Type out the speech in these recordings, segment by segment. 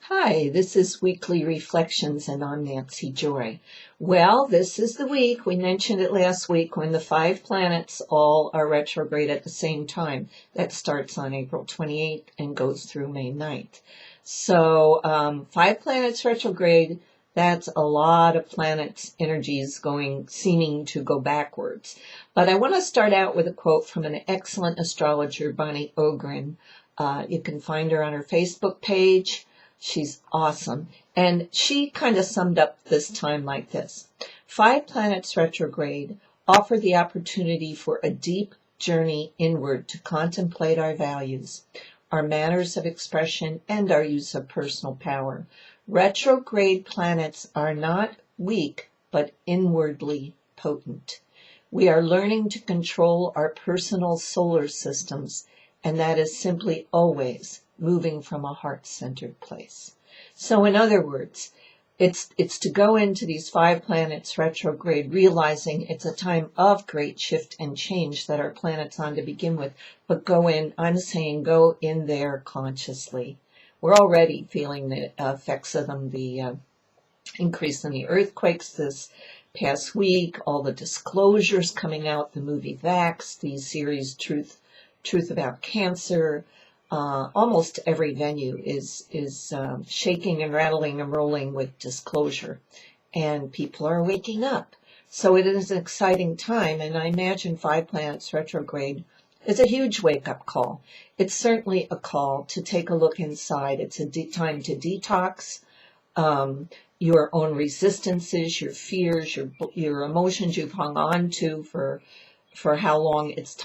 Hi, this is Weekly Reflections, and I'm Nancy Joy. Well, this is the week, we mentioned it last week, when the 5 planets all are retrograde at the same time. That starts on April 28th and goes through May 9th. So 5 planets retrograde, that's a lot of planets' energies seeming to go backwards. But I want to start out with a quote from an excellent astrologer, Bonnie Ogren. You can find her on her Facebook page. She's awesome. And she kind of summed up this time like this. 5 planets retrograde offer the opportunity for a deep journey inward to contemplate our values, our manners of expression, and our use of personal power. Retrograde planets are not weak, but inwardly potent. We are learning to control our personal solar systems, and that is simply always moving from a heart-centered place. So in other words, it's to go into these 5 planets retrograde, realizing it's a time of great shift and change that our planet's on to begin with. But go in there consciously. We're already feeling the effects of them, the increase in the earthquakes this past week, all the disclosures coming out, the movie Vax, the series Truth About Cancer. Almost every venue is shaking and rattling and rolling with disclosure, and people are waking up. So it is an exciting time, and I imagine 5 planets retrograde is a huge wake-up call. It's certainly a call to take a look inside. It's a time to detox your own resistances, your fears, your emotions you've hung on to for how long. It's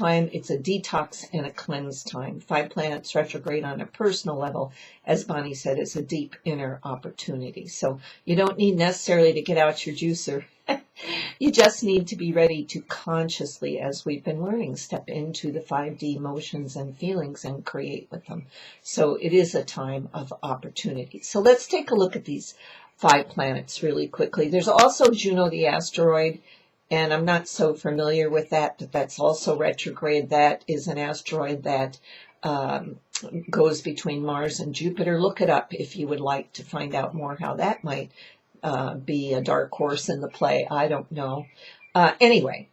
a detox and a cleanse time. 5 planets retrograde on a personal level, as Bonnie said, is a deep inner opportunity. So you don't need necessarily to get out your juicer. You just need to be ready to consciously, as we've been learning, step into the 5D emotions and feelings and create with them. So it is a time of opportunity. So let's take a look at these 5 planets really quickly. There's also Juno the asteroid, and I'm not so familiar with that, but that's also retrograde. That is an asteroid that goes between Mars and Jupiter. Look it up if you would like to find out more how that might be a dark horse in the play. I don't know. Anyway,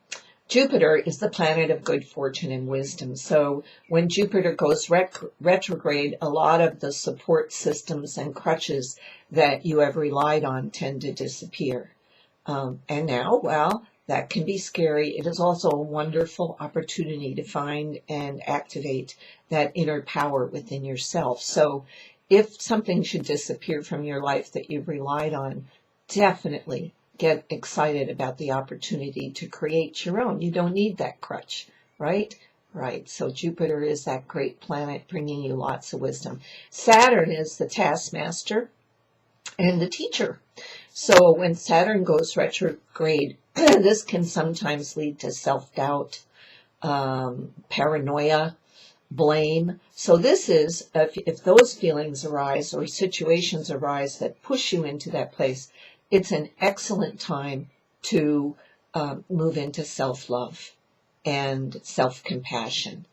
Jupiter is the planet of good fortune and wisdom. So when Jupiter goes retrograde, a lot of the support systems and crutches that you have relied on tend to disappear. And now, well, that can be scary. It is also a wonderful opportunity to find and activate that inner power within yourself. So if something should disappear from your life that you've relied on, definitely get excited about the opportunity to create your own. You don't need that crutch, right? Right. So Jupiter is that great planet bringing you lots of wisdom. Saturn is the taskmaster and the teacher. So when Saturn goes retrograde, this can sometimes lead to self-doubt, paranoia, blame. So this is, if those feelings arise or situations arise that push you into that place, it's an excellent time to move into self-love and self-compassion.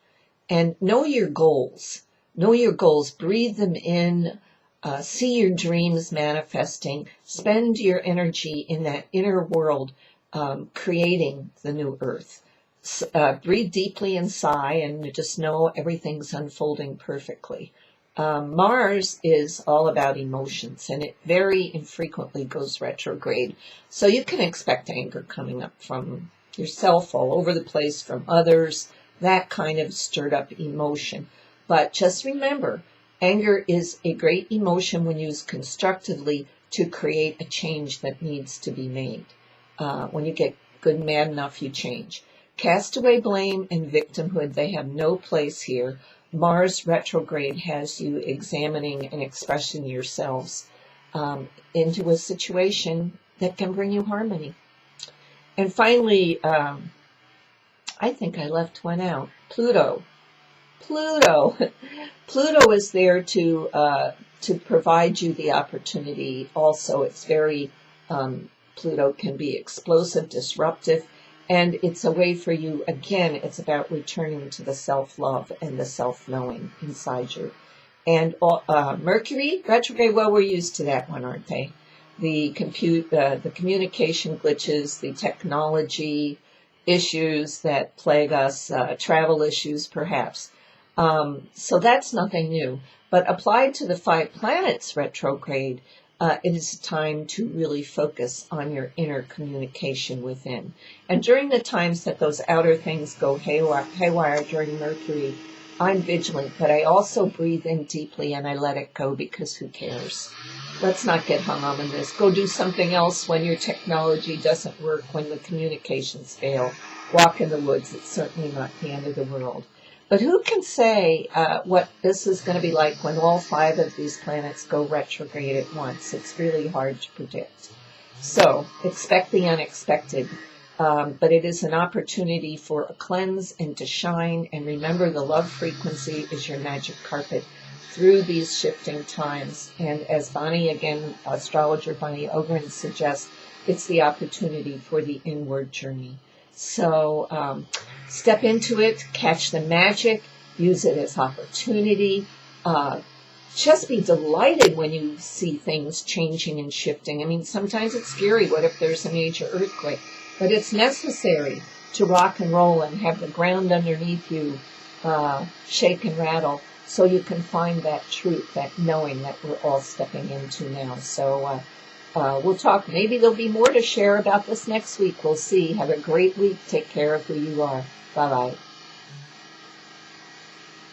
And know your goals. Know your goals. Breathe them in. See your dreams manifesting. Spend your energy in that inner world, creating the new earth. Breathe deeply and sigh, and just know everything's unfolding perfectly. Mars is all about emotions, and it very infrequently goes retrograde. So you can expect anger coming up from yourself, all over the place, from others, that kind of stirred up emotion. But just remember, anger is a great emotion when used constructively to create a change that needs to be made. When you get good and mad enough, you change. Cast away blame and victimhood. They have no place here. Mars retrograde has you examining and expressing yourselves into a situation that can bring you harmony. And finally, I think I left one out. Pluto. Pluto is there to provide you the opportunity. Also, it's very Pluto can be explosive, disruptive, and it's a way for you. Again, it's about returning to the self-love and the self-knowing inside And Mercury, retrograde, well, we're used to that one, aren't they? The communication glitches, the technology issues that plague us, travel issues perhaps. So that's nothing new. But applied to the 5 planets retrograde, it is time to really focus on your inner communication within. And during the times that those outer things go haywire during Mercury, I'm vigilant, but I also breathe in deeply and I let it go, because who cares? Let's not get hung up on this. Go do something else when your technology doesn't work, when the communications fail. Walk in the woods. It's certainly not the end of the world. But who can say what this is going to be like when all 5 of these planets go retrograde at once? It's really hard to predict. So expect the unexpected. But it is an opportunity for a cleanse and to shine. And remember, the love frequency is your magic carpet through these shifting times. And as Bonnie, again, astrologer Bonnie Ogren suggests, it's the opportunity for the inward journey. So step into it, catch the magic, use it as opportunity. Just be delighted when you see things changing and shifting. I mean, sometimes it's scary. What if there's a major earthquake? But it's necessary to rock and roll and have the ground underneath you shake and rattle, so you can find that truth, that knowing that we're all stepping into now. So we'll talk. Maybe there'll be more to share about this next week. We'll see. Have a great week. Take care of who you are. Bye-bye.